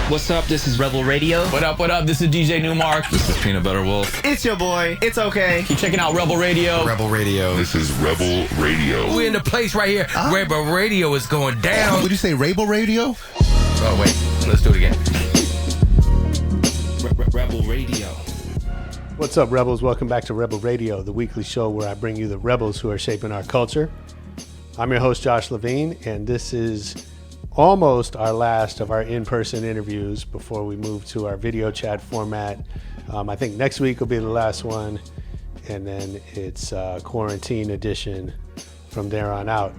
What's up? This is Rebel Radio. What up? What up? This is DJ Newmark. This is Peanut Butter Wolf. It's your boy. It's okay. Keep checking out Rebel Radio. Rebel Radio. This is Rebel Radio. We're in the place right here. Rebel Radio is going down. Would you say Rebel Radio? Oh, wait. Let's do it again. Rebel Radio. What's up, Rebels? Welcome back to Rebel Radio, the weekly show where I bring you the rebels who are shaping our culture. I'm your host, Josh Levine, and this is almost our last of our in-person interviews before we move to our video chat format. I think next week will be the last one, and then it's quarantine edition from there on out.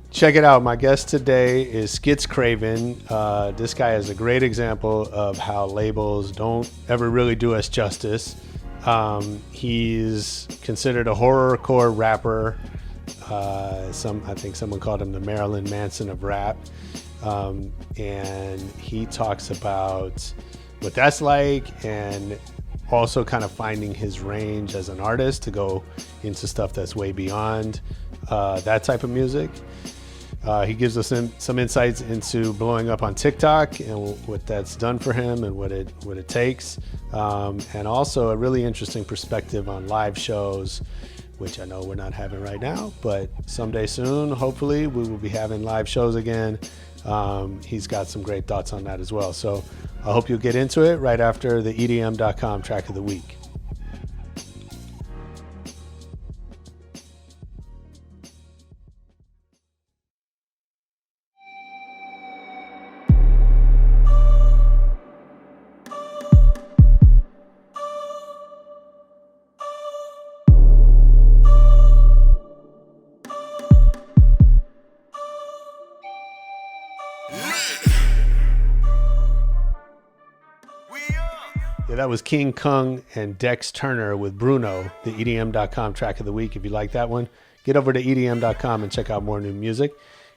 Check it out. My guest today is sKitz Kraven. This guy is a great example of how labels don't ever really do us justice. He's considered a horrorcore rapper. I think someone called him the Marilyn Manson of rap. And he talks about what that's like and also kind of finding his range as an artist to go into stuff that's way beyond that type of music. He gives us some insights into blowing up on TikTok and what that's done for him and what it takes. And also a really interesting perspective on live shows, which I know we're not having right now, but someday soon, hopefully, we will be having live shows again. He's got some great thoughts on that as well. So I hope you'll get into it right after the EDM.com track of the week. That was King Kung and Dex Turner with Bruno, the EDM.com track of the week. If you like that one, get over to EDM.com and check out more new music.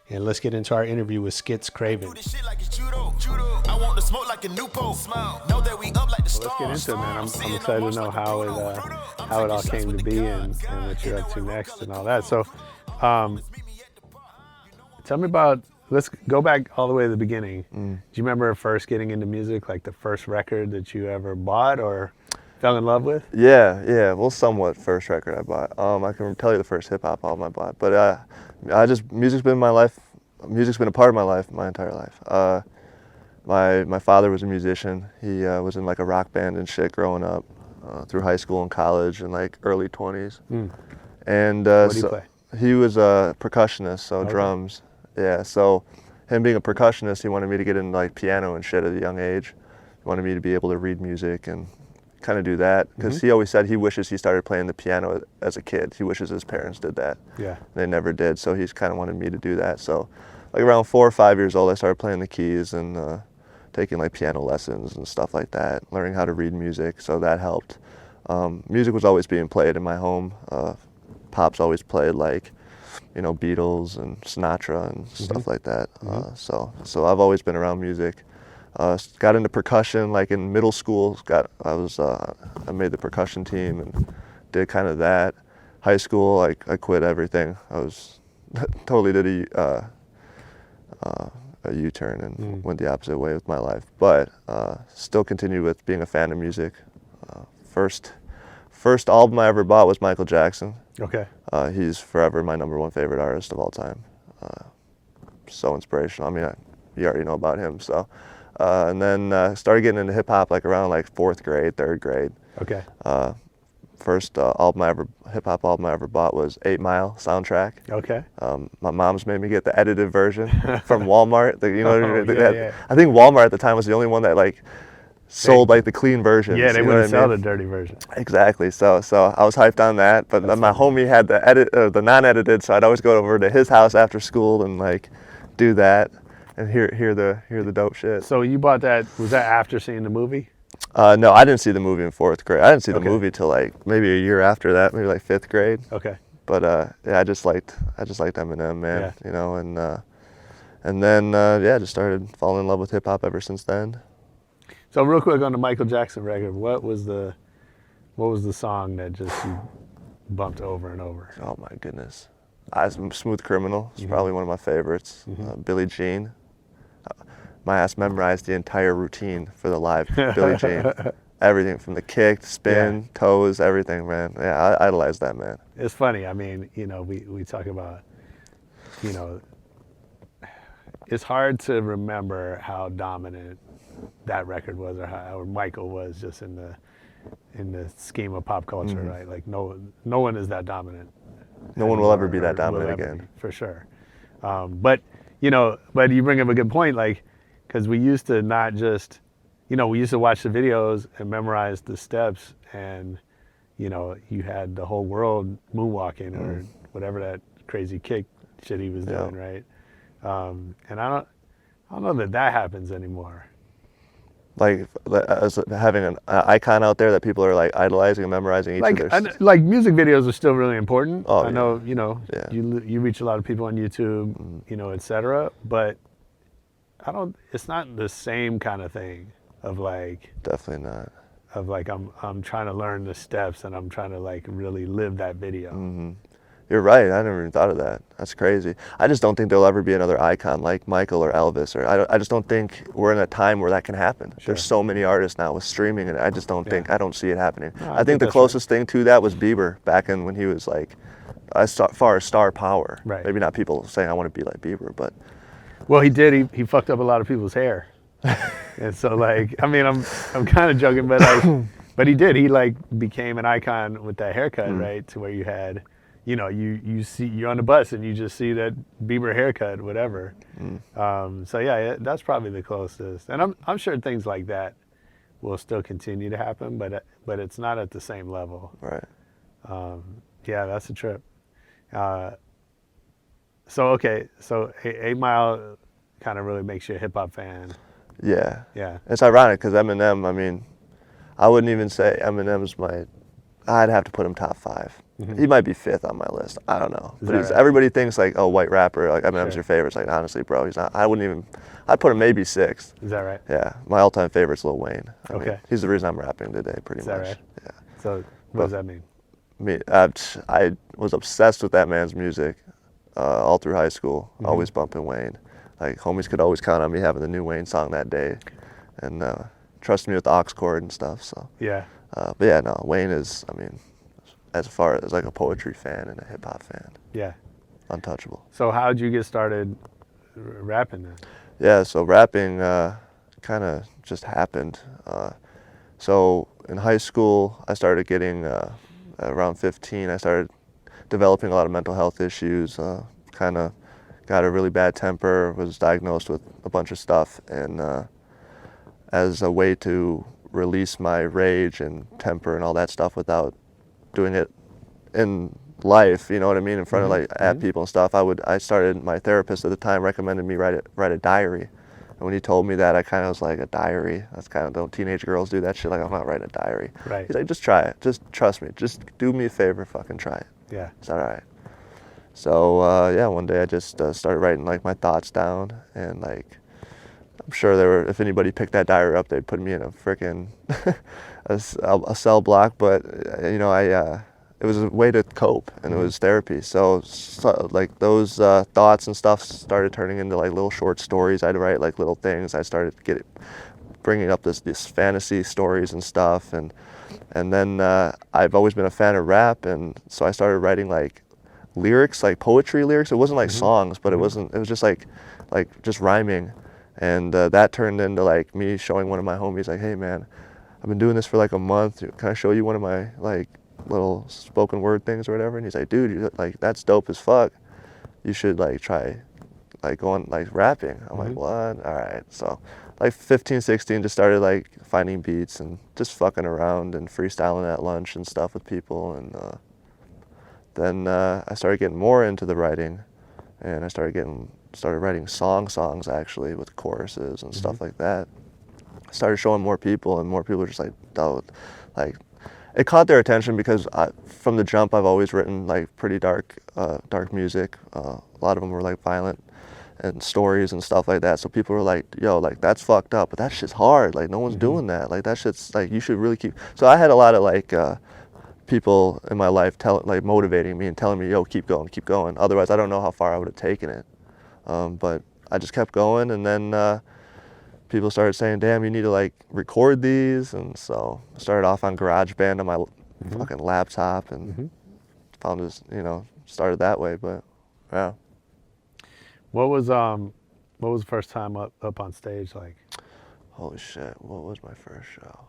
And let's get into our interview with sKitz Kraven. So let's get into it, man. I'm excited to know how it all came to be and what you're up to next and all that. So tell me about, let's go back all the way to the beginning. Do you remember first getting into music, like the first record that you ever bought or fell in love with? Yeah. Well, somewhat first record I bought. I can tell you the first hip hop album I bought, but music's been my life. Music's been a part of my life my entire life. My father was a musician. He was in like a rock band and shit growing up through high school and college and like early 20s. And what did he play? He was a percussionist, so Okay. drums. Yeah, so him being a percussionist, he wanted me to get into like piano and shit at a young age. He wanted me to be able to read music and kind of do that because he always said he wishes he started playing the piano as a kid. He wishes his parents did that. Yeah. They never did, so he's kind of wanted me to do that. So like around 4 or 5 years old, I started playing the keys and taking like piano lessons and stuff like that, learning how to read music, so that helped. Music was always being played in my home. Pops always played like, you know, Beatles and Sinatra and stuff like that. So I've always been around music. Got into percussion like in middle school. I made the percussion team and did kind of that. High school, I quit everything. I was totally did a U-turn and went the opposite way with my life. But still continued with being a fan of music. First album I ever bought was Michael Jackson. Okay. He's forever my #1 favorite artist of all time. So inspirational. I mean, you already know about him. So, and then started getting into hip hop like around like 4th grade, 3rd grade. Okay. First hip hop album I ever bought was 8 Mile soundtrack. Okay. My mom's made me get the edited version from Walmart. Yeah. I think Walmart at the time was the only one that like sold like the clean versions. Yeah, they you know wouldn't what I sell mean? the dirty version. Exactly. So I was hyped on that. But then my homie had the non-edited, so I'd always go over to his house after school and like do that and hear the dope shit. So you bought that, was that after seeing the movie? No, I didn't see the movie in 4th grade. I didn't see the Okay. movie till like maybe a year after that, maybe like 5th grade. Okay. But yeah, I just liked Eminem, man. Yeah. You know, and then just started falling in love with hip hop ever since then. So real quick on the Michael Jackson record, what was the song that just you bumped over and over? Oh my goodness, Smooth Criminal is probably one of my favorites. Billie Jean. my ass memorized the entire routine for the live Billie Jean. Everything from the kick, spin, toes, everything, man. Yeah, I idolize that, man. It's funny. I mean, you know, we talk about, you know, it's hard to remember how dominant that record was, or how Michael was just in the scheme of pop culture, right? Like no one is that dominant. No one will ever be that or will dominant ever again. be, for sure. But you know, but you bring up a good point, like, because we used to not just, you know, we used to watch the videos and memorize the steps, and you know, you had the whole world moonwalking or whatever that crazy kick shit he was doing, right? And I don't know that happens anymore. Like as having an icon out there that people are like idolizing and memorizing each Like, of their. like music videos are still really important. Oh, I know, you know, Yeah. you reach a lot of people on YouTube, you know, etc. But it's not the same kind of thing of like, Definitely not. of like I'm trying to learn the steps and I'm trying to like really live that video. You're right. I never even thought of that. That's crazy. I just don't think there'll ever be another icon like Michael or Elvis, or I just don't think we're in a time where that can happen. Sure. There's so many artists now with streaming, and I just don't think, I don't see it happening. No, I think the that's closest thing to that was Bieber back in when he was like, as far as star power. Right. Maybe not people saying I want to be like Bieber, but Well, he did. He fucked up a lot of people's hair, and so like, I mean, I'm kind of joking, but like, but he did. He like became an icon with that haircut, right? To where you had, you know, you see, you're on the bus and you just see that Bieber haircut, whatever. So yeah, that's probably the closest, and I'm sure things like that will still continue to happen, but it's not at the same level. right. Yeah, that's a trip. So 8 Mile kind of really makes you a hip hop fan. Yeah. Yeah. It's ironic because Eminem, I mean, I wouldn't even say Eminem's I'd have to put him top 5. He might be 5th on my list. I don't know. Is But that right? everybody thinks like, oh, white rapper, like Eminem's Sure. your favorite. It's like, honestly, bro, he's not. I'd put him maybe 6th. Is that right? Yeah. My all-time favorite's Lil Wayne. I mean, Okay. he's the reason I'm rapping today, pretty Is much. that right? Yeah. So what does that mean? I was obsessed with that man's music all through high school, always bumping Wayne. Like, homies could always count on me having the new Wayne song that day, and trust me with the aux chord and stuff. So, Yeah. but yeah, no, Wayne is, I mean, as far as like a poetry fan and a hip hop fan, Yeah. untouchable. So how'd you get started rapping then? Yeah, so rapping kind of just happened. So in high school, I started getting, around 15, I started developing a lot of mental health issues, kind of got a really bad temper, was diagnosed with a bunch of stuff, and as a way to release my rage and temper and all that stuff without doing it in life, you know what I mean, in front of like at people and stuff, my therapist at the time recommended me write a diary. And when he told me that, I kind of was like, a diary? That's kind of, don't teenage girls do that shit? Like, I'm not writing a diary. Right. He's like, just try it. Just trust me. Just do me a favor, fucking try it. Yeah. It's all right. So, yeah, one day I just started writing like my thoughts down, and like, I'm sure if anybody picked that diary up, they'd put me in a freaking a cell block, but you know, it was a way to cope, and it was therapy. So like those thoughts and stuff started turning into like little short stories. I'd write like little things. I started bringing up this fantasy stories and stuff, and then I've always been a fan of rap, and so I started writing like lyrics, like poetry lyrics. It wasn't like songs, but it was just like just rhyming, and that turned into like me showing one of my homies like, hey man, I've been doing this for like a month. Can I show you one of my like little spoken word things or whatever? And he's like, dude, like that's dope as fuck. You should like try like going like rapping. I'm like, what? All right. So like 15, 16, just started like finding beats and just fucking around and freestyling at lunch and stuff with people. And then I started getting more into the writing, and I started writing songs actually with choruses and stuff like that. I started showing more people, and more people were just like, oh, like it caught their attention because from the jump I've always written like pretty dark music. A lot of them were like violent and stories and stuff like that. So people were like, yo, like that's fucked up, but that shit's hard. Like no one's doing that. Like that shit's like, you should really keep. So I had a lot of like people in my life motivating me and telling me, yo, keep going. Otherwise I don't know how far I would have taken it. But I just kept going, and then people started saying, damn, you need to like record these. And so I started off on GarageBand on my fucking laptop and found this, started that way. But yeah. What was the first time up on stage like? Holy shit, what was my first show?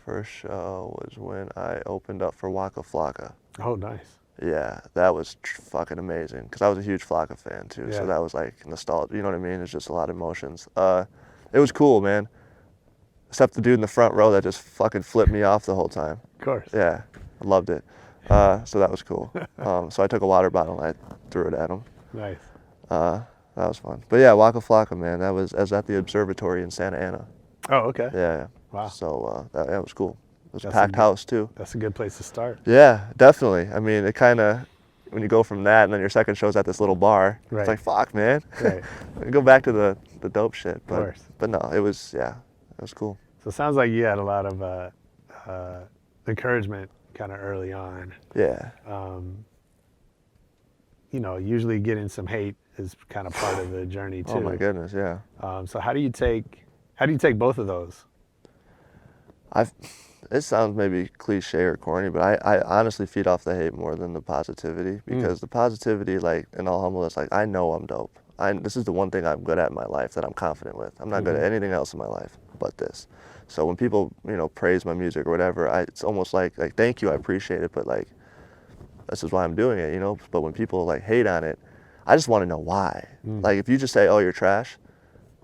First show was when I opened up for Waka Flocka. Oh, nice. Yeah, that was fucking amazing because I was a huge Flocka fan too. Yeah. So that was like nostalgia. You know what I mean? It's just a lot of emotions. It was cool, man. Except the dude in the front row that just fucking flipped me off the whole time. Of course. Yeah, I loved it. So that was cool. So I took a water bottle and I threw it at him. Nice. That was fun. But yeah, Waka Flocka, man. I was at the observatory in Santa Ana. Oh, okay. Yeah. Wow. So that was cool. It was a That's packed house too. That's a good place to start. Yeah, definitely. I mean, it kind of, when you go from that and then your second show's at this little bar, Right. it's like, fuck, man. Right. Go back to the dope shit. Of course. But no, it was cool. So it sounds like you had a lot of encouragement kind of early on. Yeah. Usually getting some hate is kind of part of the journey too. Oh my goodness, yeah. So how do you take both of those? It sounds maybe cliche or corny, but I honestly feed off the hate more than the positivity because the positivity, like in all humbleness, like I know I'm dope. This is the one thing I'm good at in my life that I'm confident with. I'm not good at anything else in my life but this. So when people, praise my music or whatever, it's almost like thank you, I appreciate it, but like this is why I'm doing it, But when people like hate on it, I just want to know why. Like if you just say, oh, you're trash,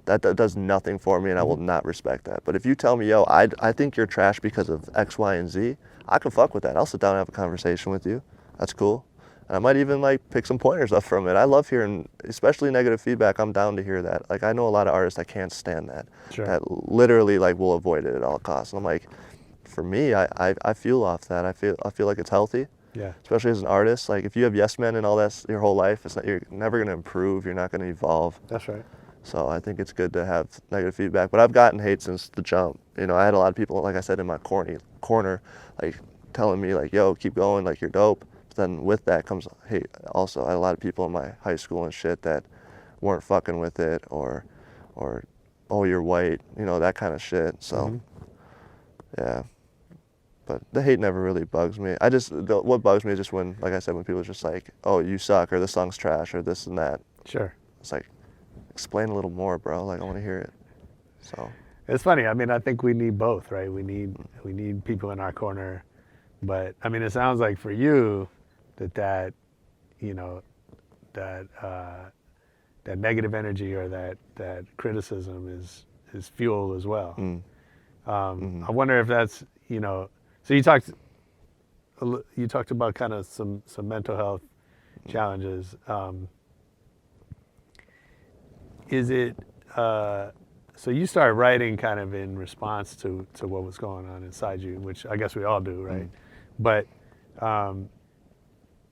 that does nothing for me, and I will not respect that. But if you tell me, yo, I think you're trash because of X, Y, and Z, I can fuck with that. I'll sit down and have a conversation with you. That's cool. And I might even like pick some pointers up from it. I love hearing, especially negative feedback. I'm down to hear that. Like I know a lot of artists that can't stand that. Sure. That literally like will avoid it at all costs. And I'm like, for me, I feel off that. I feel like it's healthy. Yeah. Especially as an artist. Like if you have yes men and all that your whole life, you're never gonna improve. You're not gonna evolve. That's right. So I think it's good to have negative feedback. But I've gotten hate since the jump. I had a lot of people, like I said, in my corner, like telling me like, yo, keep going, like you're dope. But then with that comes hate also. I had a lot of people in my high school and shit that weren't fucking with it or oh, you're white, that kind of shit. So yeah. But the hate never really bugs me. What bugs me is just when, like I said, when people are just like, oh, you suck, or this song's trash, or this and that. Sure. It's like, explain a little more, bro. Like, I want to hear it. So. It's funny. I mean, I think we need both, right? We need people in our corner, but I mean, it sounds like for you that negative energy or that criticism is fuel as well. I wonder if that's So you talked about kind of some mental health challenges. Is it so you started writing kind of in response to what was going on inside you, which I guess we all do, right? But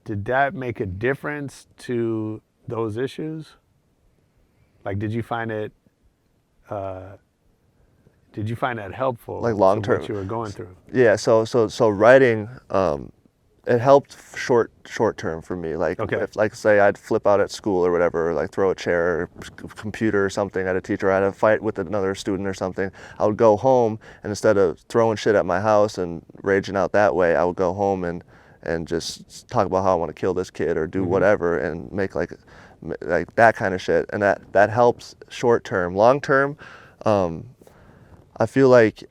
did that make a difference to those issues? Like, did you find it helpful? Like long term, what you were going through? Yeah. So writing, it helped short term for me. Like, Okay. if, like say I'd flip out at school or whatever, or like throw a chair, or computer or something at a teacher, I had a fight with another student or something. I would go home, and instead of throwing shit at my house and raging out that way, I would go home and just talk about how I want to kill this kid or do whatever and make like that kind of shit. And that helps short term. Long term, I feel like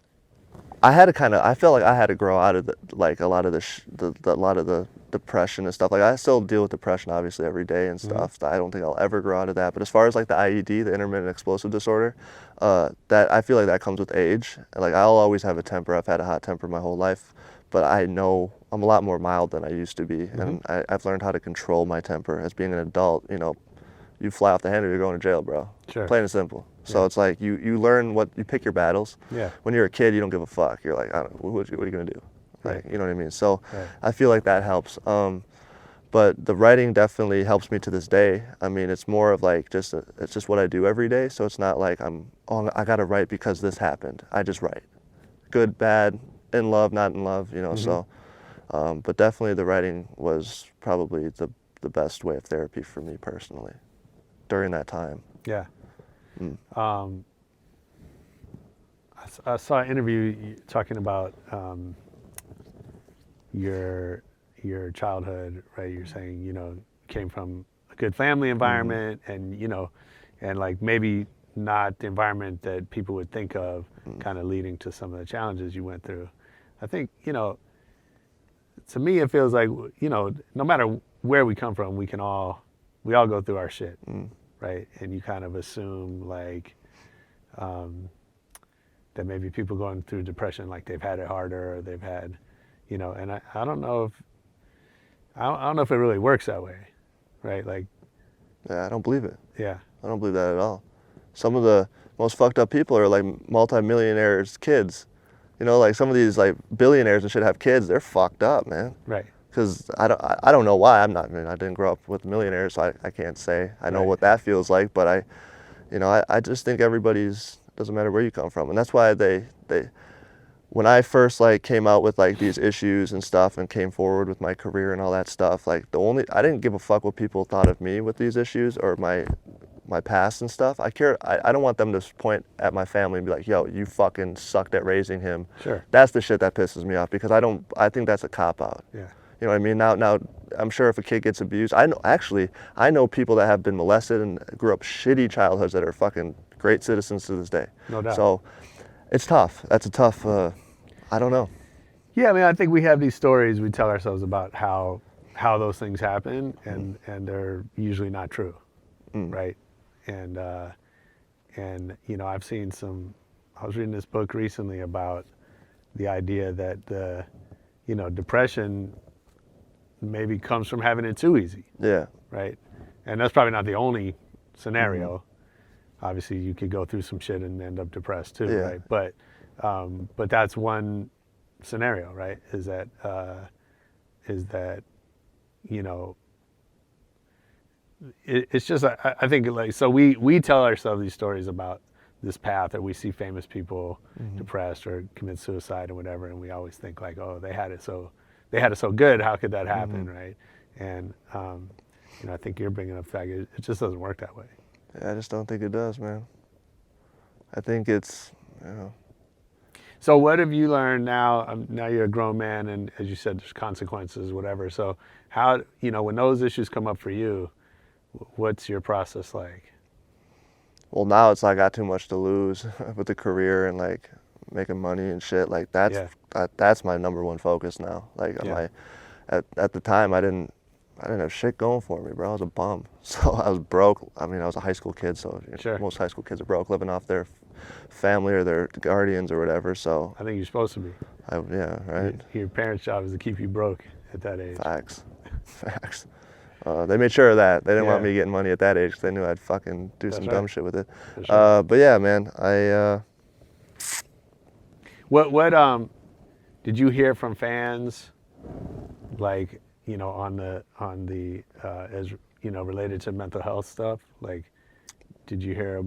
I felt like I had to grow out of a lot of the depression and stuff. Like I still deal with depression obviously every day and stuff. I don't think I'll ever grow out of that. But as far as like the IED, the intermittent explosive disorder, that I feel like that comes with age. Like I'll always have a temper. I've had a hot temper my whole life, but I know I'm a lot more mild than I used to be, and I've learned how to control my temper. As being an adult, you fly off the handle, you're going to jail, bro. Sure. Plain and simple. So it's like you learn you pick your battles. Yeah. When you're a kid, you don't give a fuck. You're like, I don't know, what are you gonna do? Like, Right. you know what I mean? So Right. I feel like that helps. But the writing definitely helps me to this day. I mean, it's more of like it's just what I do every day. So it's not like I gotta write because this happened. I just write. Good, bad, in love, not in love, So, but definitely the writing was probably the best way of therapy for me personally during that time. Yeah. I saw an interview talking about your childhood, right? You're saying, came from a good family environment, and and like maybe not the environment that people would think of, kind of leading to some of the challenges you went through. I think, to me it feels like, no matter where we come from, we all go through our shit, right? And you kind of assume like that maybe people going through depression, like they've had it harder, or they've had, and I don't know if it really works that way, right? Like, Yeah, I don't believe it. yeah, I don't believe that at all. Some of the most fucked up people are like multimillionaires' kids. Like some of these like billionaires and shit have kids. They're fucked up, man. right, Because I don't know why. I didn't grow up with millionaires, so I can't say I know Right. what that feels like. But I just think doesn't matter where you come from, and that's why they when I first like came out with like these issues and stuff and came forward with my career and all that stuff, like I didn't give a fuck what people thought of me with these issues or my past and stuff. I don't want them to point at my family and be like, yo, you fucking sucked at raising him. Sure. That's the shit that pisses me off, because I think that's a cop out. yeah, You know what I mean? Now I'm sure if a kid gets abused, I know people that have been molested and grew up shitty childhoods that are fucking great citizens to this day. No doubt. So it's tough. That's a tough, I don't know. yeah. I mean, I think we have these stories we tell ourselves about how those things happen, and they're usually not true, right? And I've seen I was reading this book recently about the idea that depression maybe comes from having it too easy, Yeah. right? And that's probably not the only scenario. Obviously, you could go through some shit and end up depressed too, Yeah. right? But that's one scenario, right? Is that it's just I think like, so we tell ourselves these stories about this path, or we see famous people depressed or commit suicide or whatever, and we always think like, oh, they had it so good, how could that happen, right? And I think you're bringing up the fact it just doesn't work that way. I just don't think it does, man. I think it's, So what have you learned now? Now you're a grown man, and as you said, there's consequences, whatever. So how, when those issues come up for you, what's your process like? well, now it's like I got too much to lose with the career and like making money and shit. Like that's my number one focus now. Like Yeah. at the time I didn't have shit going for me, bro. I was a bum. So I was broke. I mean, I was a high school kid, so Sure. most high school kids are broke, living off their family or their guardians or whatever. So I think you're supposed to be. yeah, right. Your parents' job is to keep you broke at that age. Facts. They made sure of that. They didn't want Yeah. me getting money at that age, 'cause they knew I'd fucking do some right. dumb shit with it. For sure. But yeah, man, What did you hear from fans, like, on the as related to mental health stuff? Like, did you hear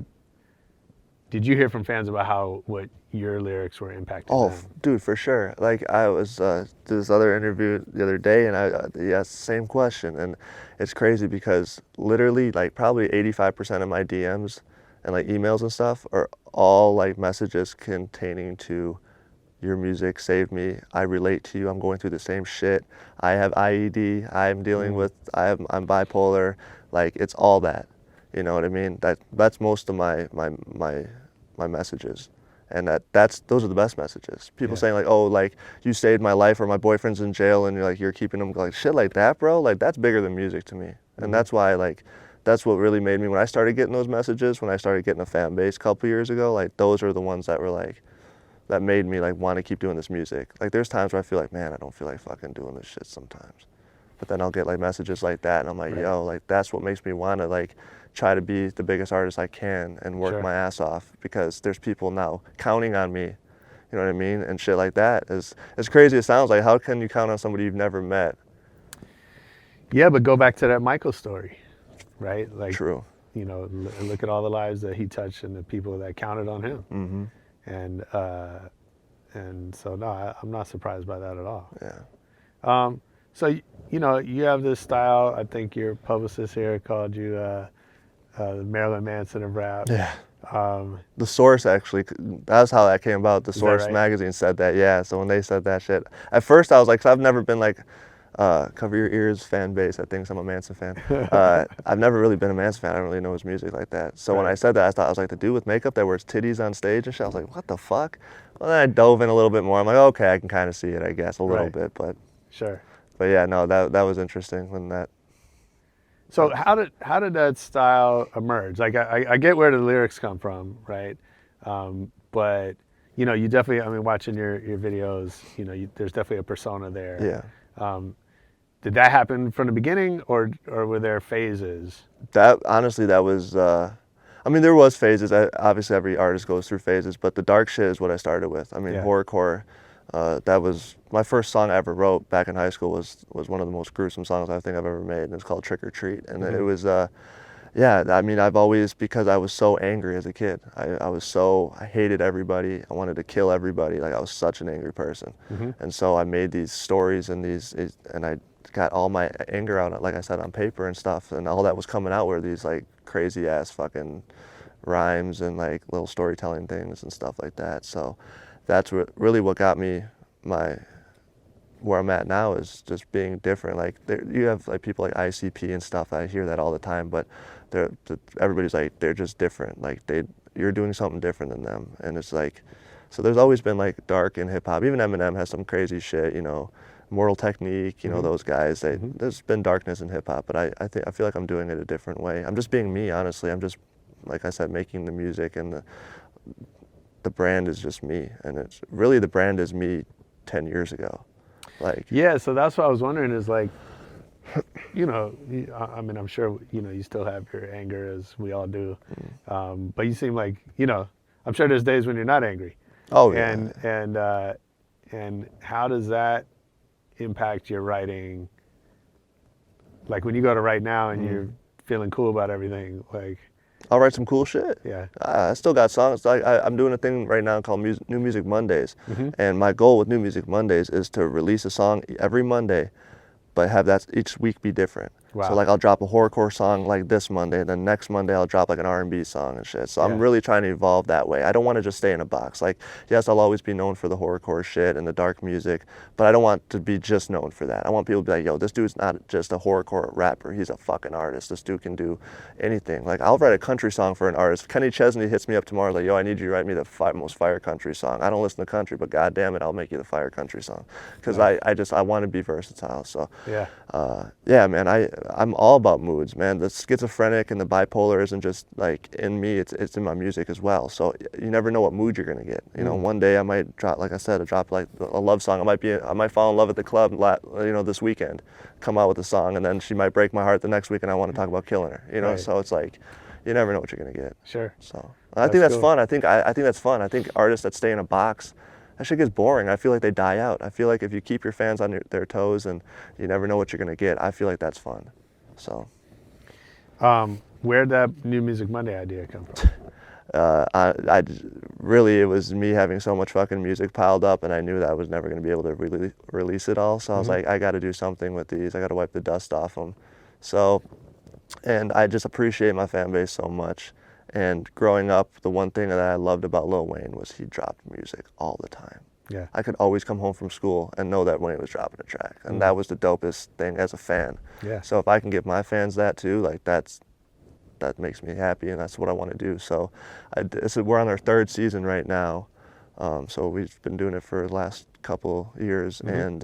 from fans about what your lyrics were impacting Oh, them? dude, for sure. Like I was did this other interview the other day, and I same question, and it's crazy because literally like probably 85% of my DMs and like emails and stuff are all like messages containing to your music saved me. I relate to you. I'm going through the same shit. I have IED. I'm dealing with. I'm bipolar. Like it's all that. You know what I mean? That's most of my messages, and those are the best messages. People saying like, oh, like you saved my life, or my boyfriend's in jail, and you're keeping him, like shit like that, bro. Like that's bigger than music to me, and that's why that's what really made me, when I started getting those messages, when I started getting a fan base a couple years ago, like those are the ones that were like, that made me like want to keep doing this music. Like there's times where I feel like, man, I don't feel like fucking doing this shit sometimes. But then I'll get like messages like that, and I'm like, yo, like that's what makes me want to like try to be the biggest artist I can and work Sure. my ass off, because there's people now counting on me, you know what I mean? And shit like that is, as crazy as it sounds, like how can you count on somebody you've never met? Yeah, but go back to that Michael story, right? Like, True. Look at all the lives that he touched and the people that counted on him. Mm-hmm. And so no, I'm not surprised by that at all. Yeah. So you have this style. I think your publicist here called you the Marilyn Manson of rap. Yeah. The Source, actually, that's how that came about. The Source right? magazine said that, yeah. So when they said that shit, at first I was like, 'cause I've never been like, Cover Your Ears fan base. I think I'm a Manson fan. I've never really been a Manson fan. I don't really know his music like that. So when I said that, I thought I was like the dude with makeup that wears titties on stage and shit. I was like, what the fuck? Well, then I dove in a little bit more. I'm like, okay, I can kind of see it, I guess, a little bit, but Sure. yeah, no, that was interesting when that. So how did that style emerge? Like I get where the lyrics come from, right? But you know, you definitely, I mean, watching your videos, you know, there's definitely a persona there. Yeah. Did that happen from the beginning, or were there phases? That honestly, that was. I mean, there was phases. Obviously, every artist goes through phases, but the dark shit is what I started with. I mean, Horrorcore. That was my first song I ever wrote back in high school. Was one of the most gruesome songs I think I've ever made, and it's called Trick or Treat. And it was, yeah. I mean, I've always, because I was so angry as a kid. I hated everybody. I wanted to kill everybody. Like, I was such an angry person, and so I made these stories and I got all my anger out, like I said, on paper and stuff, and all that was coming out were these like crazy ass fucking rhymes and like little storytelling things and stuff like that. So that's really what got me where I'm at now, is just being different. Like you have like people like ICP and stuff. I hear that all the time, but everybody's like, they're just different. Like you're doing something different than them, and it's like, so there's always been like dark in hip hop. Even Eminem has some crazy shit, you know. Mortal Technique, you know, those guys. There's been darkness in hip hop, but I feel like I'm doing it a different way. I'm just being me, honestly. I'm just, like I said, making the music, and the brand is just me, and it's really, the brand is me 10 years ago. Like, yeah, so that's what I was wondering, is like, you know, I mean, I'm sure, you know, you still have your anger, as we all do, but you seem like, you know, I'm sure there's days when you're not angry. Oh yeah. And how does that impact your writing? Like when you go to write now and you're feeling cool about everything, like I'll write some cool shit. Yeah. I still got songs. I'm doing a thing right now called New Music Mondays, and my goal with New Music Mondays is to release a song every Monday, but have that each week be different. Wow. So like I'll drop a horrorcore song like this Monday, and then next Monday I'll drop like an R&B song and shit. So I'm really trying to evolve that way. I don't want to just stay in a box. Like, yes, I'll always be known for the horrorcore shit and the dark music, but I don't want to be just known for that. I want people to be like, yo, this dude's not just a horrorcore rapper. He's a fucking artist. This dude can do anything. Like, I'll write a country song for an artist. Kenny Chesney hits me up tomorrow like, yo, I need you to write me the most fire country song. I don't listen to country, but god damn it, I'll make you the fire country song. Because I want to be versatile. So yeah, man, I'm all about moods, man. The schizophrenic and the bipolar isn't just like in me, it's in my music as well. So you never know what mood you're gonna get. You know, one day I might drop, like I said, like a love song. I might fall in love at the club, you know, this weekend, come out with a song, and then she might break my heart the next week, and I want to talk about killing her. You know, so it's like, you never know what you're gonna get. Sure. So I think that's cool. fun. I think that's fun. I think artists that stay in a box, that shit gets boring. I feel like they die out. I feel like if you keep your fans on their toes and you never know what you're gonna get, I feel like that's fun. So, where'd that New Music Monday idea come from? Really, it was me having so much fucking music piled up, and I knew that I was never going to be able to really release it all. So I was like, I got to do something with these. I got to wipe the dust off them. So, and I just appreciate my fan base so much. And growing up, the one thing that I loved about Lil Wayne was he dropped music all the time. Yeah. I could always come home from school and know that Wayne was dropping a track, and that was the dopest thing as a fan. Yeah. So if I can give my fans that too, like that makes me happy, and that's what I want to do. So we're on our third season right now. So we've been doing it for the last couple years, and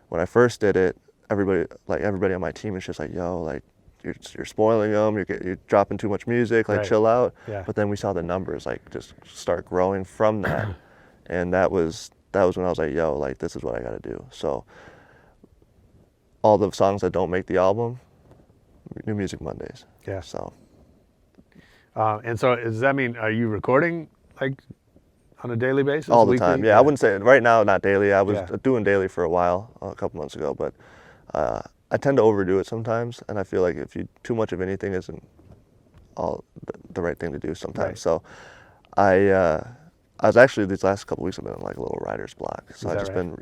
when I first did it, everybody on my team was just like, yo, like, you're spoiling them, you're dropping too much music, like chill out. Yeah. But then we saw the numbers like just start growing from that. And that was when I was like, yo, like, this is what I got to do. So all the songs that don't make the album, New Music Mondays. Yeah. So. And so does that mean, are you recording like on a daily basis? All the weekly? time. Yeah, I wouldn't say right now, not daily. I was doing daily for a while, a couple months ago, but I tend to overdo it sometimes, and I feel like too much of anything isn't all the right thing to do sometimes. Right. So I was actually, these last couple of weeks, I've been in like a little writer's block. So I've just been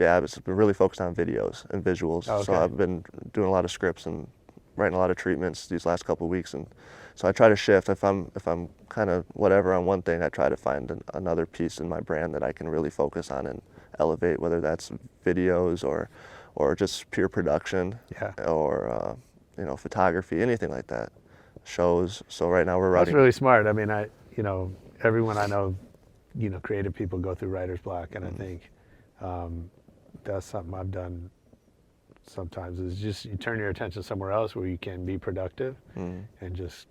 really focused on videos and visuals. Oh, okay. So I've been doing a lot of scripts and writing a lot of treatments these last couple of weeks, and so I try to shift. If I'm kind of whatever on one thing, I try to find another piece in my brand that I can really focus on and elevate, whether that's videos or just pure production, or photography, anything like that, shows. So right now we're writing. That's really smart. I mean, everyone I know, creative people go through writer's block, and I think that's something I've done sometimes, is just you turn your attention somewhere else where you can be productive and just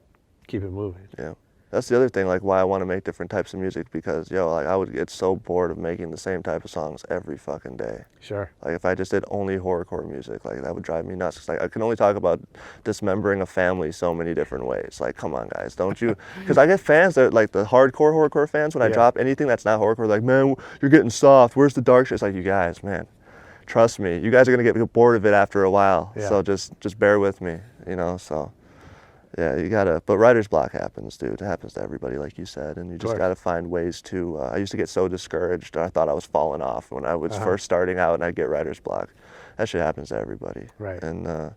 keep it moving. Yeah. That's the other thing, like why I want to make different types of music, because I would get so bored of making the same type of songs every fucking day. Sure. Like if I just did only horrorcore music, like that would drive me nuts. 'Cause, like I can only talk about dismembering a family so many different ways. Like, come on, guys, don't you? Because I get fans that like the hardcore horrorcore fans. When I drop anything that's not horrorcore, like, man, you're getting soft. Where's the dark shit? It's like, you guys, man, trust me, you guys are gonna get bored of it after a while. Yeah. So just bear with me, So. Yeah, you gotta, but writer's block happens, dude. It happens to everybody, like you said, and you just gotta find ways to, I used to get so discouraged, I thought I was falling off when I was first starting out, and I'd get writer's block. That shit happens to everybody. Right. And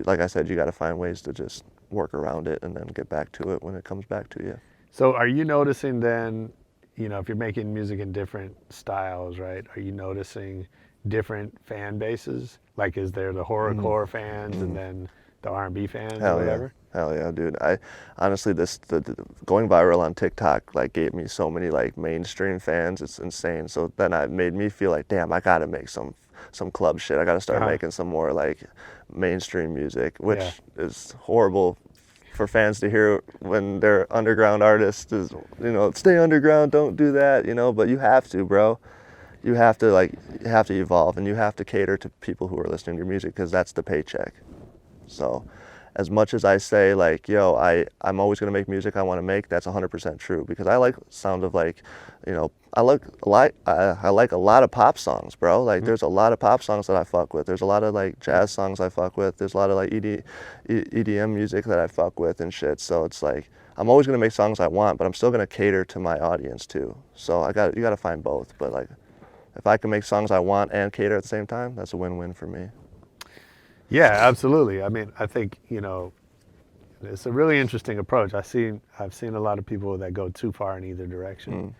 like I said, you gotta find ways to just work around it and then get back to it when it comes back to you. So are you noticing then, if you're making music in different styles, right, are you noticing different fan bases? Like, is there the horrorcore fans and then the R&B fans or whatever? Yeah. Hell yeah, dude. I honestly, the going viral on TikTok like gave me so many like mainstream fans. It's insane. So then it made me feel like, damn, I gotta make some club shit. I gotta start making some more like mainstream music, which is horrible for fans to hear when their underground artist is, stay underground, don't do that, But you have to, bro. You have to evolve, and you have to cater to people who are listening to your music, because that's the paycheck. So as much as I say like, I'm always going to make music I want to make, that's 100% true, because I like sound of like, I like a lot of pop songs, bro. Like there's a lot of pop songs that I fuck with. There's a lot of like jazz songs I fuck with. There's a lot of like EDM music that I fuck with and shit. So it's like, I'm always going to make songs I want, but I'm still going to cater to my audience too. So you got to find both. But like, if I can make songs I want and cater at the same time, that's a win-win for me. Yeah, absolutely. I mean, I think, it's a really interesting approach. I've seen a lot of people that go too far in either direction.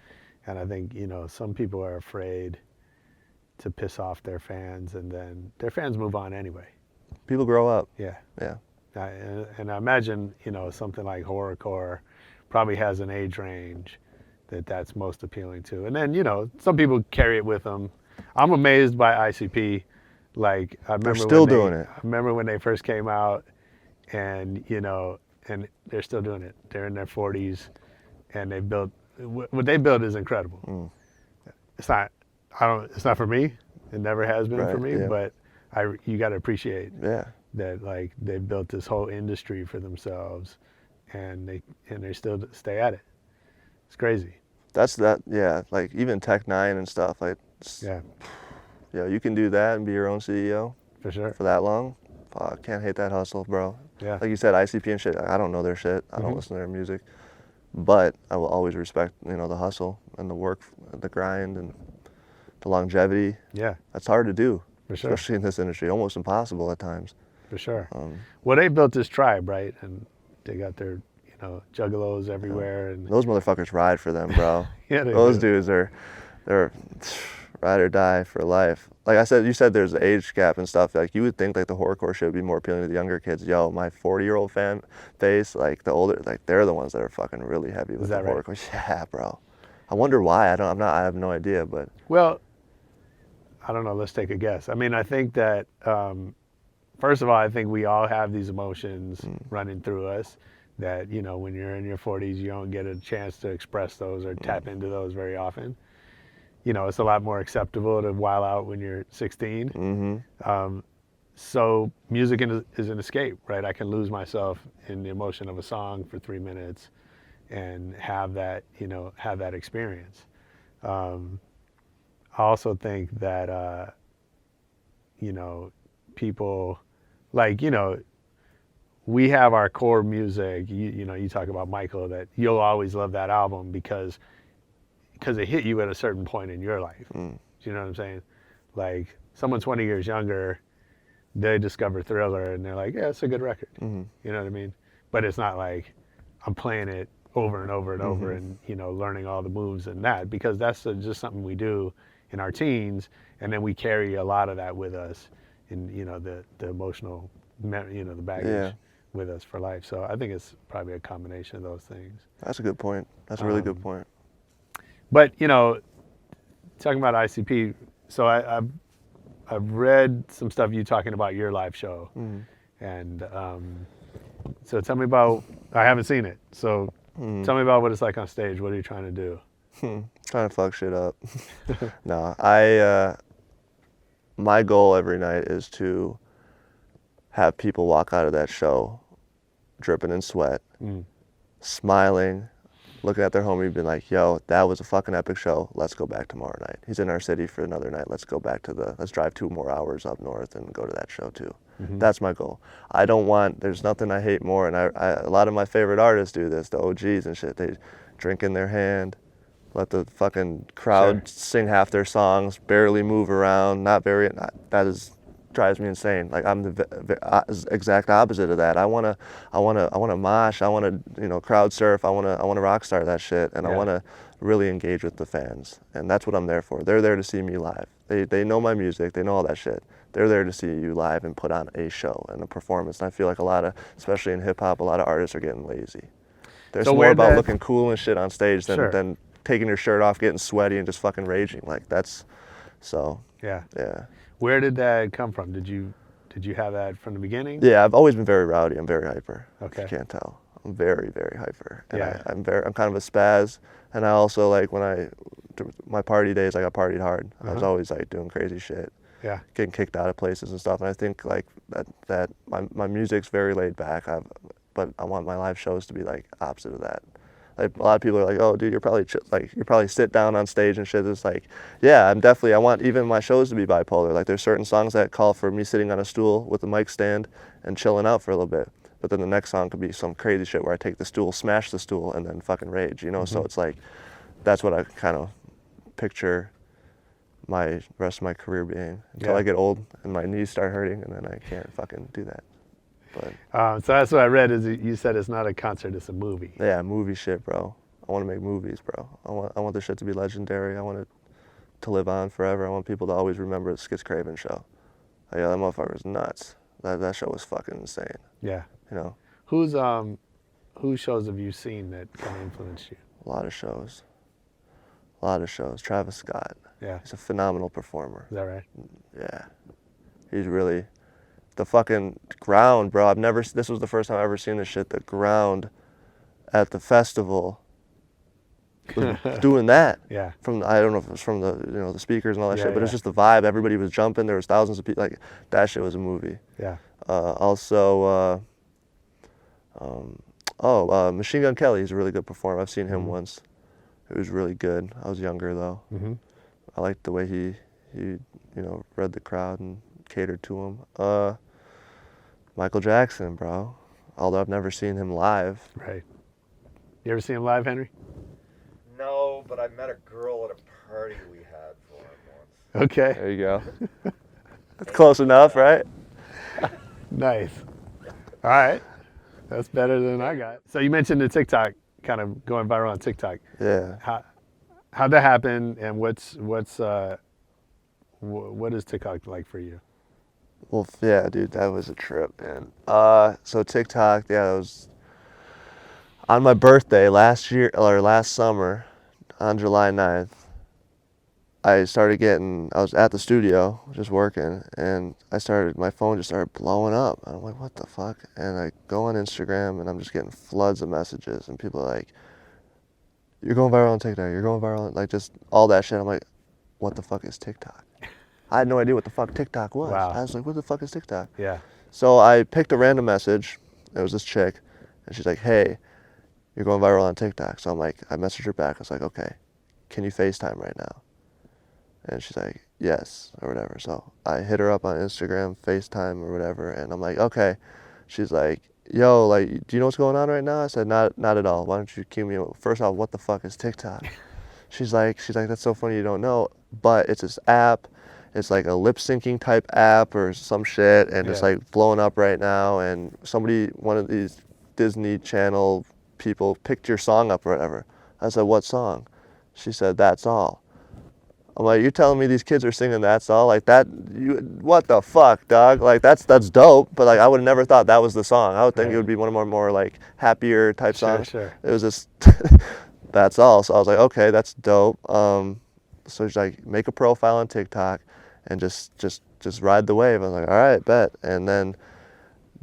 And I think, some people are afraid to piss off their fans, and then their fans move on anyway. People grow up. Yeah. Yeah. And I imagine, something like horrorcore probably has an age range that's most appealing to. And then, some people carry it with them. I'm amazed by ICP. Like, I remember they're still doing it. I remember when they first came out, and and they're still doing it. They're in their 40s, and they built what they built is incredible. It's not for me. It never has been for me. But you got to appreciate that. Like, they built this whole industry for themselves, and they still stay at it. It's crazy. That's that. Yeah, like even Tech Nine and stuff. Like, you can do that and be your own CEO for sure for that long. Fuck, can't hate that hustle, bro. Yeah. Like you said, ICP and shit. I don't know their shit. I don't listen to their music, but I will always respect the hustle and the work, the grind, and the longevity. Yeah. That's hard to do, for sure. Especially in this industry. Almost impossible at times. For sure. Well, they built this tribe, right? And they got their juggalos everywhere, and those motherfuckers ride for them, bro. Those dudes they're ride or die for life. Like I said, you said there's an age gap and stuff. Like, you would think like the horrorcore shit would be more appealing to the younger kids. My 40-year-old fan base, like the older, like they're the ones that are fucking really heavy with the horrorcore. Right? Yeah, bro. I wonder why. I have no idea, but. Well, I don't know. Let's take a guess. I mean, I think that first of all, I think we all have these emotions running through us that when you're in your 40s, you don't get a chance to express those or tap into those very often. It's a lot more acceptable to while out when you're 16. So music is an escape, right? I can lose myself in the emotion of a song for 3 minutes and have that experience. I also think that, people, like, we have our core music. You talk about Michael, that you'll always love that album because it hit you at a certain point in your life. Do you know what I'm saying? Like, someone 20 years younger they discover Thriller and they're like, yeah, it's a good record. You know what I mean? But it's not like I'm playing it over and over and over and, you know, learning all the moves and that, because that's just something we do in our teens. And then we carry a lot of that with us in, you know, the emotional, you know, the baggage with us for life. So I think it's probably a combination of those things. That's a good point. That's a really good point. But, you know, talking about ICP, so I've read some stuff you talking about your live show. And so tell me about, I haven't seen it. So tell me about what it's like on stage. What are you trying to do? Trying to fuck shit up. No, my goal every night is to have people walk out of that show dripping in sweat, smiling, looking at their homie, being like, yo, that was a fucking epic show. Let's go back tomorrow night. He's in our city for another night. Let's go back let's drive 2 more hours up north and go to that show too. That's my goal. There's nothing I hate more, and a lot of my favorite artists do this, the OGs and shit. They drink in their hand, let the fucking crowd sing half their songs, barely move around, drives me insane. Like, I'm the exact opposite of that. I wanna mosh. I wanna, you know, crowd surf. I wanna rock star that shit, and I wanna really engage with the fans. And that's what I'm there for. They're there to see me live. They know my music. They know all that shit. They're there to see you live and put on a show and a performance. And I feel like a lot of, especially in hip hop, a lot of artists are getting lazy. There's more about looking cool and shit on stage than taking your shirt off, getting sweaty, and just fucking raging. Like, that's so. Yeah. Where did that come from? Did you have that from the beginning? Yeah, I've always been very rowdy. I'm very hyper. Okay. If you can't tell. I'm very, very hyper. And I'm kind of a spaz. And I also, like, my party days, like, I partied hard. I was always, like, doing crazy shit. Yeah. Getting kicked out of places and stuff. And I think, like, that my music's very laid back. But I want my live shows to be, like, opposite of that. Like, a lot of people are like, oh, dude, you're probably sit down on stage and shit. It's like, yeah, I want even my shows to be bipolar. Like, there's certain songs that call for me sitting on a stool with a mic stand and chilling out for a little bit. But then the next song could be some crazy shit where I take the stool, smash the stool, and then fucking rage, you know? So it's like, that's what I kind of picture my rest of my career being until I get old and my knees start hurting, and then I can't fucking do that. But so that's what I read, is you said it's not a concert, it's a movie. Yeah, movie shit, bro. I want to make movies, bro. I want this shit to be legendary. I want it to live on forever. I want people to always remember the sKitz Kraven show. Like, yeah, that motherfucker's nuts. That show was fucking insane. Yeah. You know? Whose shows have you seen that kind of influenced you? A lot of shows. Travis Scott. Yeah. He's a phenomenal performer. Is that right? Yeah. He's really the fucking ground, bro. This was the first time I've ever seen this shit. The ground at the festival was doing that. Yeah. I don't know if it was from the, you know, the speakers and all that shit, but it's yeah. just the vibe. Everybody was jumping. There was thousands of people. Like, that shit was a movie. Yeah. Machine Gun Kelly is a really good performer. I've seen him once. It was really good. I was younger though. I liked the way he you know, read the crowd and catered to him. Michael Jackson, bro. Although I've never seen him live. Right. You ever see him live, Henry? No, but I met a girl at a party we had for him once. Okay. There you go. That's close enough, right? Nice. All right. That's better than I got. So you mentioned the TikTok, kind of going viral on TikTok. Yeah. How'd that happen, and what is TikTok like for you? Well, yeah, dude, that was a trip, man. So TikTok, yeah, it was on my birthday last summer, on July 9th. I was at the studio, just working, and my phone just started blowing up. I'm like, what the fuck? And I go on Instagram, and I'm just getting floods of messages, and people are like, you're going viral on TikTok, you're going viral, like, just all that shit. I'm like, what the fuck is TikTok? I had no idea what the fuck TikTok was. Wow. I was like, what the fuck is TikTok? Yeah. So I picked a random message. It was this chick, and she's like, hey, you're going viral on TikTok. So I messaged her back. I was like, okay, can you FaceTime right now? And she's like, yes, or whatever. So I hit her up on Instagram, FaceTime or whatever, and I'm like, okay. She's like, yo, like, do you know what's going on right now? I said, not at all. Why don't you cue me? First off, what the fuck is TikTok? She's like, that's so funny you don't know, but it's this app. It's like a lip syncing type app or some shit, and it's like blowing up right now. And one of these Disney Channel people picked your song up or whatever. I said, what song? She said, That's All. I'm like, you're telling me these kids are singing That's All? Like that, what the fuck, dog? Like that's dope, but like I would have never thought that was the song. I would think it would be one of my more like happier type songs. Sure. It was just, That's All. So I was like, okay, that's dope. So she's like, make a profile on TikTok and just ride the wave. I was like, all right, bet. And then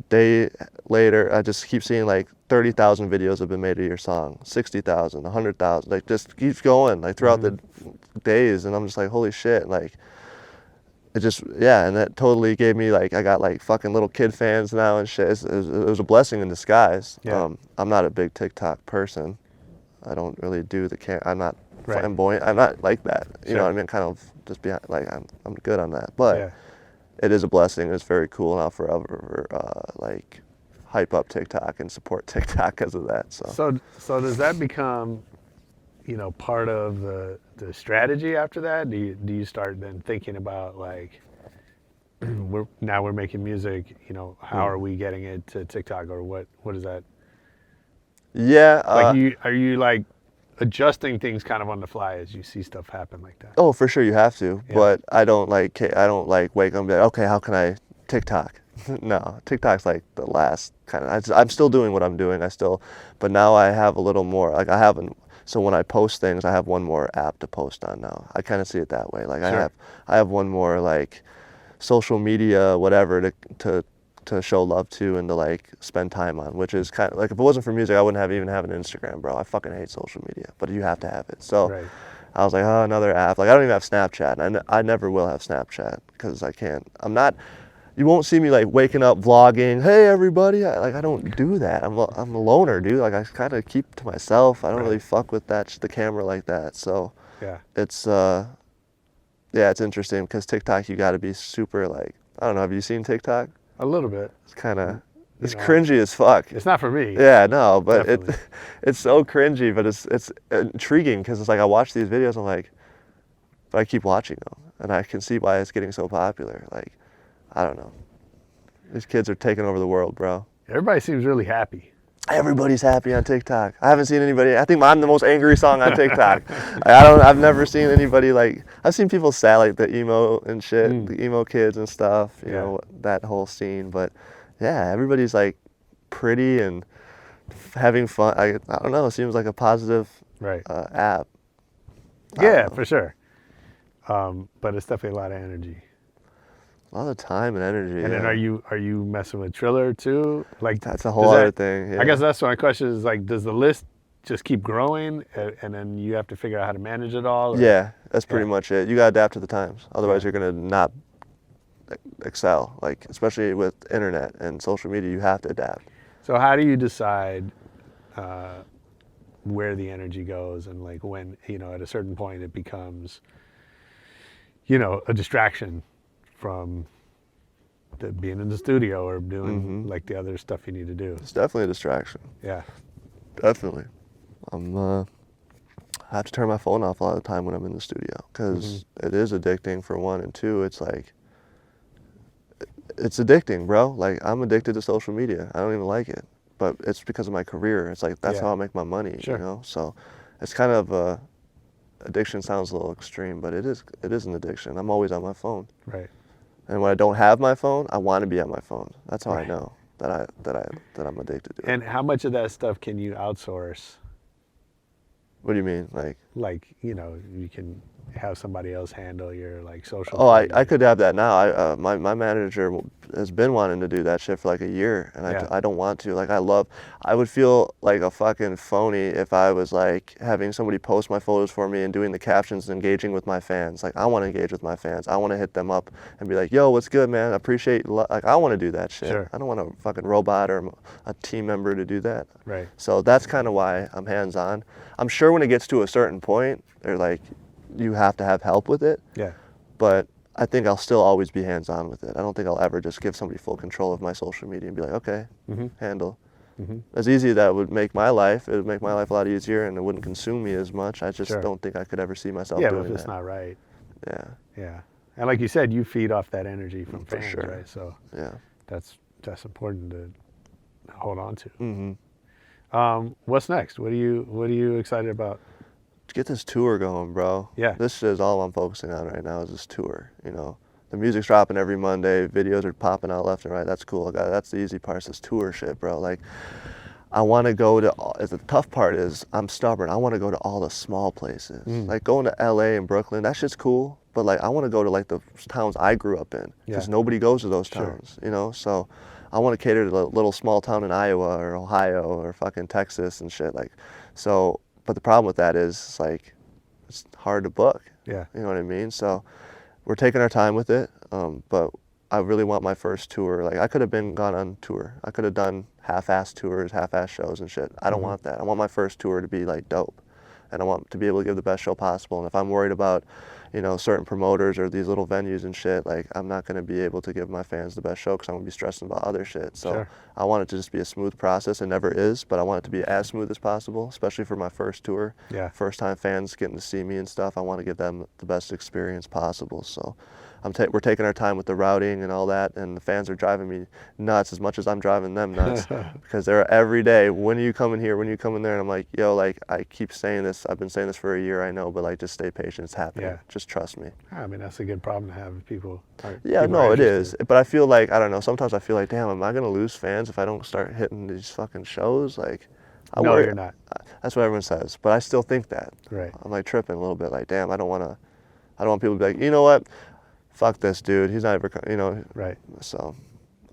day later, I just keep seeing like 30,000 videos have been made of your song, 60,000, 100,000, like just keeps going like throughout the days, and I'm just like, holy shit, like it just, and that totally gave me like, I got like fucking little kid fans now and shit. It was a blessing in disguise. I'm not a big TikTok person. I don't really do I'm not flamboyant. I'm not like that. You know what I mean? Kind of just be like, I'm good on that, but it is a blessing. It's very cool, and I'll forever like hype up TikTok and support TikTok because of that. So does that become, part of the strategy after that? Do you start then thinking about like, we're making music, how are we getting it to TikTok, or what is that? Yeah. Like are you like adjusting things kind of on the fly as you see stuff happen like that? Oh, for sure you have to, but I don't like wake up and be like, okay, how can I TikTok? No, TikTok's like the last kind of, I'm still doing what I'm doing. But now I have a little more, like so when I post things, I have one more app to post on now. I kind of see it that way. Like I have one more like social media, whatever to show love to and to like spend time on, which is kind of like, if it wasn't for music, I wouldn't even have an Instagram, bro. I fucking hate social media, but you have to have it. So I was like, oh, another app. Like I don't even have Snapchat. I never will have Snapchat because I can't. You won't see me like waking up vlogging. Hey everybody! I don't do that. I'm a loner, dude. Like I kind of keep to myself. I don't really fuck with the camera like that. So it's it's interesting because TikTok, you got to be super like, I don't know. Have you seen TikTok? A little bit. It's kind of cringy as fuck. It's not for me. Yeah, no, but it's so cringy, but it's intriguing because it's like I watch these videos. I'm like, but I keep watching them, and I can see why it's getting so popular. Like, I don't know. These kids are taking over the world, bro. Everybody seems really happy. Everybody's happy on TikTok. I haven't seen anybody. I think I'm the most angry song on TikTok. I've never seen anybody like. I've seen people sad, like the emo and shit, the emo kids and stuff. You know, that whole scene. But yeah, everybody's like pretty and having fun. I don't know. It seems like a positive app. Yeah, for sure. But it's definitely a lot of energy. A lot of time and energy. And then are you messing with Triller too? Like that's a whole other thing. Yeah. I guess that's my question is like, does the list just keep growing and then you have to figure out how to manage it all? Or? Yeah, that's pretty much it. You gotta adapt to the times. Otherwise you're gonna not excel. Like especially with internet and social media, you have to adapt. So how do you decide where the energy goes and like when, at a certain point it becomes, a distraction from being in the studio or doing like the other stuff you need to do? It's definitely a distraction. Yeah. Definitely. I have to turn my phone off a lot of the time when I'm in the studio because it is addicting for one, and two, it's like, it's addicting, bro. Like I'm addicted to social media. I don't even like it, but it's because of my career. It's like, that's how I make my money, So it's kind of addiction sounds a little extreme, but it is an addiction. I'm always on my phone. Right. And when I don't have my phone, I want to be on my phone. That's how I know that I'm addicted to it. And how much of that stuff can you outsource? What do you mean? Like, you can have somebody else handle your like social. Oh, I could have that now. My manager has been wanting to do that shit for like a year, and I don't want to. Like I would feel like a fucking phony if I was like having somebody post my photos for me and doing the captions and engaging with my fans. Like I want to engage with my fans. I want to hit them up and be like, yo, what's good, man? I appreciate, like I want to do that shit. Sure. I don't want a fucking robot or a team member to do that. Right. So that's kind of why I'm hands-on. I'm sure when it gets to a certain point, they're like, you have to have help with it. Yeah. But I think I'll still always be hands-on with it. I don't think I'll ever just give somebody full control of my social media and be like, okay, handle. As easy as that would make my life, it would make my life a lot easier and it wouldn't consume me as much. I just don't think I could ever see myself doing that. Yeah, but if it's not right. Yeah. Yeah. And like you said, you feed off that energy from For fans, sure. right? So Yeah. that's important to hold on to. Mm-hmm. What's next? What are you excited about? Get this tour going, bro. Yeah. This is all I'm focusing on right now is this tour. You know, the music's dropping every Monday. Videos are popping out left and right. That's cool. That's the easy part. It's this tour shit, bro. Like, I want to go to. The tough part is I'm stubborn. I want to go to all the small places. Like going to L.A. and Brooklyn. That shit's cool. But like, I want to go to like the towns I grew up in because nobody goes to those towns. You know, so I want to cater to the little small town in Iowa or Ohio or fucking Texas and shit. Like, so. But the problem with that is, it's like, it's hard to book. Yeah. You know what I mean? So we're taking our time with it. But I really want my first tour. Like, I could have gone on tour. I could have done half-ass tours, half-ass shows and shit. I don't want that. I want my first tour to be like dope. And I want to be able to give the best show possible. And if I'm worried about, you know, certain promoters or these little venues and shit, like, I'm not going to be able to give my fans the best show because I'm going to be stressing about other shit. So I want it to just be a smooth process. It never is, but I want it to be as smooth as possible, especially for my first tour. Yeah. First time fans getting to see me and stuff. I want to give them the best experience possible. So we're taking our time with the routing and all that, and the fans are driving me nuts as much as I'm driving them nuts because they're every day, when are you coming here, when are you coming there? And I'm like, yo, like, I keep saying this, I've been saying this for a year, I know, but like, just stay patient, it's happening. Yeah. Just trust me. I mean, that's a good problem to have if people are. Yeah, people no, are it is. interested. But I feel like, I don't know, sometimes I feel like, damn, am I going to lose fans if I don't start hitting these fucking shows? Like, No, you're not. That's what everyone says, but I still think that. Right. I'm like tripping a little bit, like, damn, I don't want people to be like, you know what? Fuck this dude. He's not ever, you know. Right. So,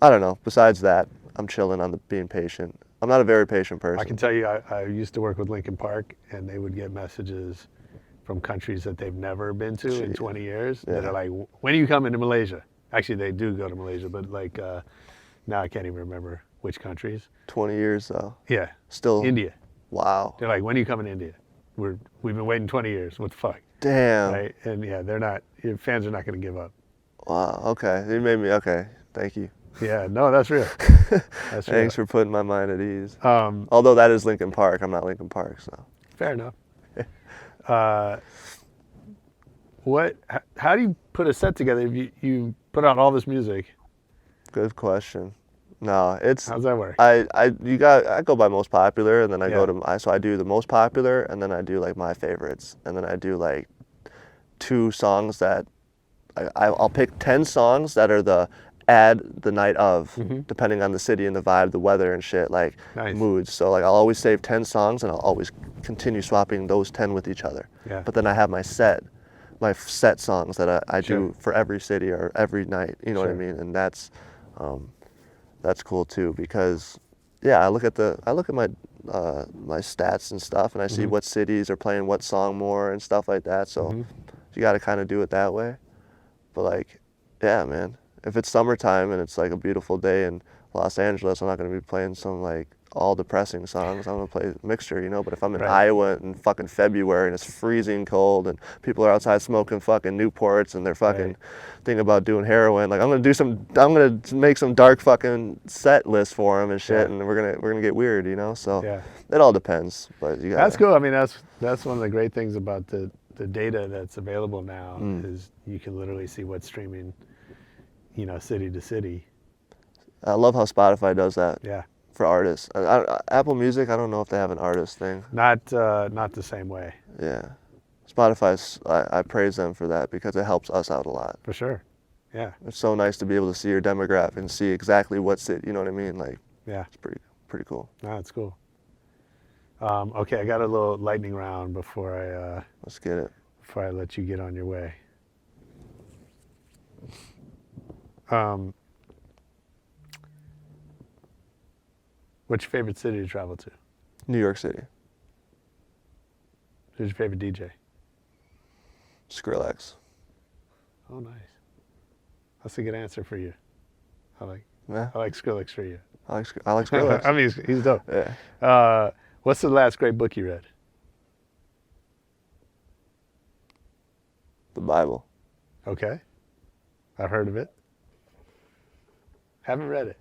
I don't know. Besides that, I'm chilling on the being patient. I'm not a very patient person. I can tell you, I used to work with Linkin Park, and they would get messages from countries that they've never been to in 20 years that are like, when are you coming to Malaysia? Actually, they do go to Malaysia, but like, now I can't even remember which countries. 20 years though. Yeah. Still. India. Wow. They're like, when are you coming to India? We've been waiting 20 years. What the fuck? Damn. Right? And yeah, they're not, your fans are not going to give up. Wow. Okay. You made me, okay. Thank you. Yeah, no, that's real. That's real. Thanks for putting my mind at ease. Although that is Linkin Park. I'm not Linkin Park, so. Fair enough. How do you put a set together if you put out all this music? Good question. No, it's. How's that work? I go by most popular, and then I go to so I do the most popular, and then I do like my favorites, and then I do like 2 songs that I'll pick 10 songs that are the night of, depending on the city and the vibe, the weather and shit, like moods. So like I'll always save 10 songs, and I'll always continue swapping those 10 with each other. Yeah. But then I have my set songs that I do for every city or every night. You know what I mean? And that's cool too, because I look at my my stats and stuff, and I see what cities are playing what song more and stuff like that. So you got to kind of do it that way. But like, yeah, man, if it's summertime and it's like a beautiful day in Los Angeles, I'm not going to be playing some like all depressing songs. I'm going to play a mixture, you know. But if I'm in Iowa in fucking February and it's freezing cold and people are outside smoking fucking Newports and they're fucking thinking about doing heroin, like I'm going to make some dark fucking set list for them and shit, and we're going to get weird, you know. So it all depends. But you got. That's cool. I mean, that's one of the great things about the data that's available now is you can literally see what's streaming, you know, city to city. I love how Spotify does that. Yeah. For artists. Apple Music, I don't know if they have an artist thing. Not the same way. Yeah. Spotify's, I praise them for that because it helps us out a lot. For sure. Yeah. It's so nice to be able to see your demographic and see exactly what city, you know what I mean? Like, it's pretty cool. No, it's cool. Okay, I got a little lightning round before I let's get it. Before I let you get on your way. What's your favorite city to travel to? New York City. Who's your favorite DJ? Skrillex. Oh, nice. That's a good answer for you. I like Skrillex for you. I like Skrillex. I mean, he's dope. Yeah. What's the last great book you read? The Bible. Okay. I've heard of it. Haven't read it,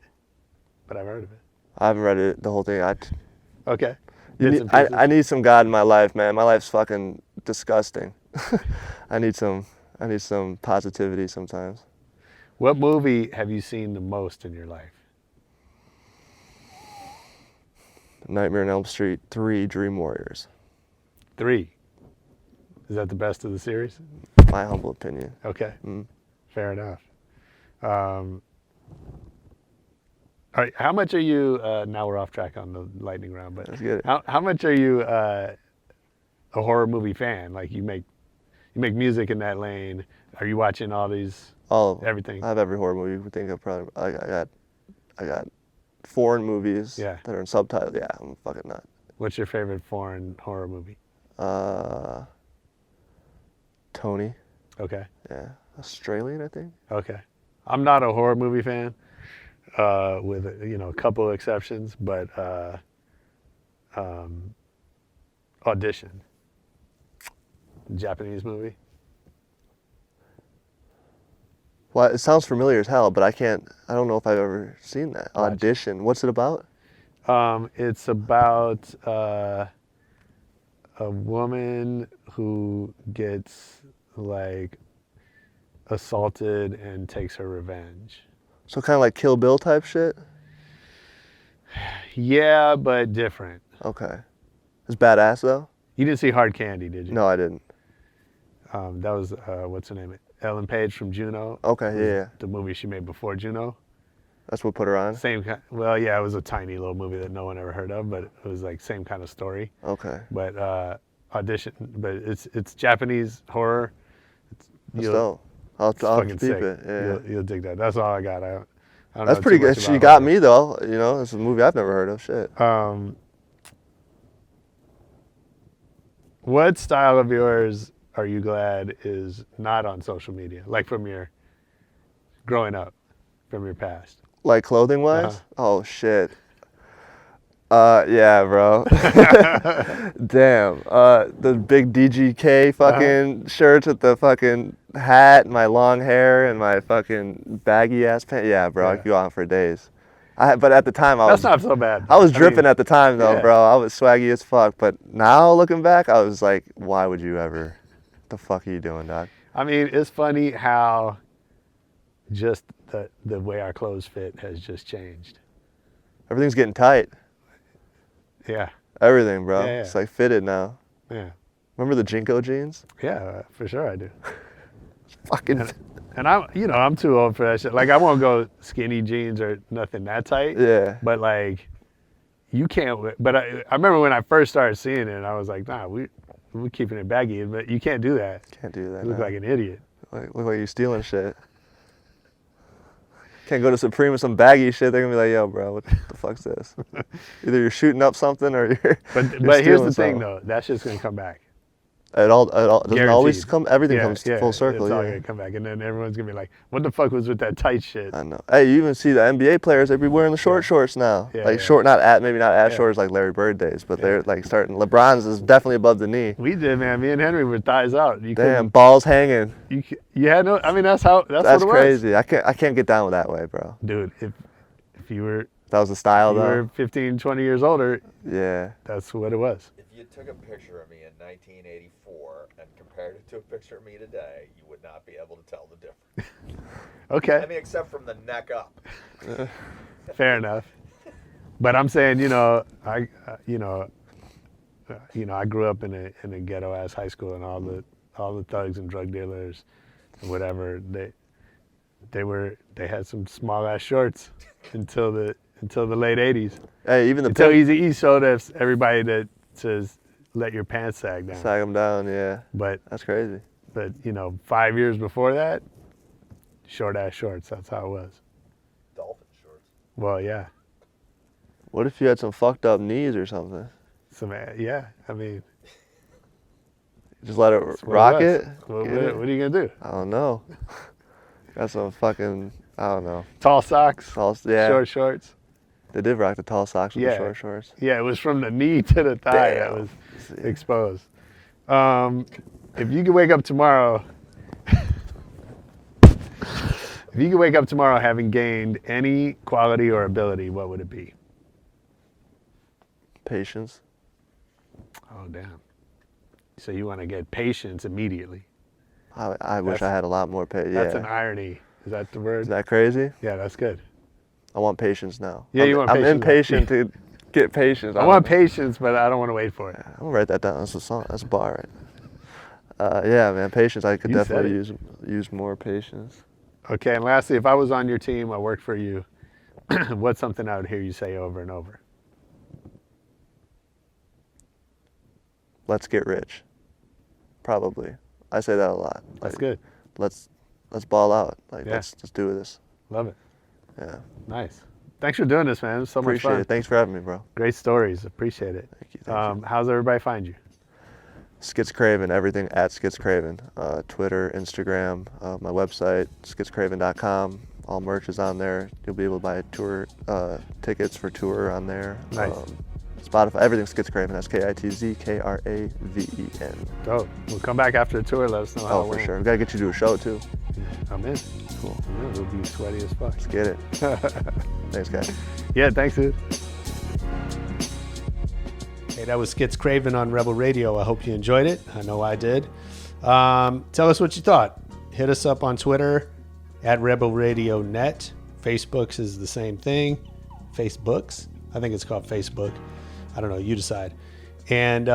but I've heard of it. I haven't read it, the whole thing. Okay. I need some God in my life, man. My life's fucking disgusting. I need some I need some positivity sometimes. What movie have you seen the most in your life? Nightmare on Elm Street 3, Dream Warriors. 3. Is that the best of the series? My humble opinion. Okay. Mm. Fair enough. All right. How much are you? Now we're off track on the lightning round, but Let's get it. how much are you a horror movie fan? Like you make music in that lane. Are you watching all these? All of them. Everything. I have every horror movie you would think of. Probably. I got foreign movies that are in subtitles. Yeah, I'm a fucking nut. What's your favorite foreign horror movie? Tony. Okay. Yeah, Australian, I think. Okay. I'm not a horror movie fan, with a couple of exceptions, but Audition, Japanese movie. Well, it sounds familiar as hell, but I don't know if I've ever seen that. Watch. Audition. What's it about? It's about a woman who gets like assaulted and takes her revenge. So kind of like Kill Bill type shit? Yeah, but different. Okay. It's badass though? You didn't see Hard Candy, did you? No, I didn't. That was, what's her name? Ellen Page from Juno. Okay, yeah. The movie she made before Juno. That's what put her on? Same kind. Well, yeah, it was a tiny little movie that no one ever heard of, but it was like same kind of story. Okay. But Audition, but it's Japanese horror. That's dope. I'll keep sick. it. Yeah. You'll dig that. That's all I got. I don't That's know pretty too much good. She about got horror. me though. It's a movie I've never heard of. Shit. What style of yours are you glad is not on social media? Like from your growing up, from your past? Like clothing wise? Uh-huh. Oh shit. Yeah, bro. Damn. The big DGK fucking shirts with the fucking hat, my long hair, and my fucking baggy ass pants. Yeah, bro. I could go on for days. But at the time, That's not so bad. I was dripping at the time though, yeah. bro. I was swaggy as fuck. But now looking back, I was like, why would you ever? What the fuck are you doing, dog? I mean, it's funny how just the way our clothes fit has just changed. Everything's getting tight. Yeah. Everything, bro. Yeah. It's like fitted now. Yeah. Remember the Jinko jeans? Yeah, for sure I do. Fucking. And I'm too old for that shit. Like I won't go skinny jeans or nothing that tight. Yeah. But like, you can't. But I remember when I first started seeing it, I was like, nah, we're keeping it baggy. But you can't do that. Can't do that. You look no. like an idiot. Look like you're stealing shit. Can't go to Supreme with some baggy shit. They're gonna be like, yo, bro, what the fuck's this? Either you're shooting up something or you're. But here's the stealing thing, something. though. That shit's gonna come back. It doesn't always Guaranteed. come. Everything Yeah, comes yeah, full circle. It's all Yeah. gonna come back, and then everyone's gonna be like, "What the fuck was with that tight shit?" I know. Hey, you even see the NBA players? They be wearing the short shorts now. Yeah, like yeah. short, maybe not as short as like Larry Bird days, but they're like starting. LeBron's is definitely above the knee. We did, man. Me and Henry were thighs out. You Damn, couldn't- balls hanging. You had no. I mean, that's what it was. Crazy. I can't get down with that way, bro. Dude, if you were That was the style you though. were 15, 20 years older, Yeah. that's what it was. If you took a picture of me in 1984 and compared it to a picture of me today, you would not be able to tell the difference. Okay, I mean, except from the neck up. fair enough. But I'm saying, I grew up in a ghetto ass high school, and all the thugs and drug dealers, and whatever they had some small ass shorts until the late '80s. Hey, even the Until pimp- Eazy-E showed us everybody that says let your pants sag down. sag them down. Yeah. But That's crazy. 5 years before that, short ass shorts. That's how it was. Dolphin shorts. Well, yeah. What if you had some fucked up knees or something? I mean, Just let it that's what rock was. it? What Get it? are you gonna do? I don't know. Got some fucking, I don't know. Tall socks, Yeah. short shorts. They did rock the tall socks with the Yeah. short shorts. Yeah, it was from the knee to the thigh that Damn. was exposed. If you could wake up tomorrow, having gained any quality or ability, what would it be? I wish I had a lot more patience. That's Yeah. an irony. Is that the word? Is that crazy? Yeah, that's good. I want patience now. Yeah, you want patience. I'm impatient to get patience. I want patience, but I don't want to wait for it. I'm gonna write that down. That's a song. That's a bar. Right? Yeah, man, patience. I could You said definitely use more patience. Okay, and lastly, if I was on your team, I worked for you, what's something I would hear you say over and over? Let's get rich. Probably. I say that a lot. That's Like, good. Let's ball out. Like Yeah. let's do this. Love it. Yeah. Nice. Thanks for doing this, man. It was so much Appreciate fun. it. Thanks for having me, bro. Great stories. Appreciate it. Thank you. Thank you. How's everybody find you? sKitz Kraven, everything at sKitz Kraven. Twitter, Instagram, my website, skitzkraven.com. All merch is on there. You'll be able to buy tour tickets for tour on there. Nice. Spotify, everything's sKitz Kraven. That's KITZKRAVEN. Dope. We'll come back after the tour. Let us know how Oh, it for went. sure. We gotta get you to a show too. I'm in. Cool. Yeah, we'll be sweaty as fuck. Let's get it. Thanks, guys. Yeah, thanks, dude. Hey, that was sKitz Kraven on Rebel Radio. I hope you enjoyed it. I know I did. Tell us what you thought. Hit us up on Twitter at Rebel Radio Net. Facebook's is the same thing. Facebook's? I think it's called Facebook. I don't know. You decide. And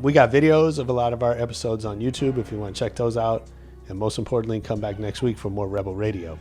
we got videos of a lot of our episodes on YouTube if you want to check those out. And most importantly, come back next week for more Rebel Radio.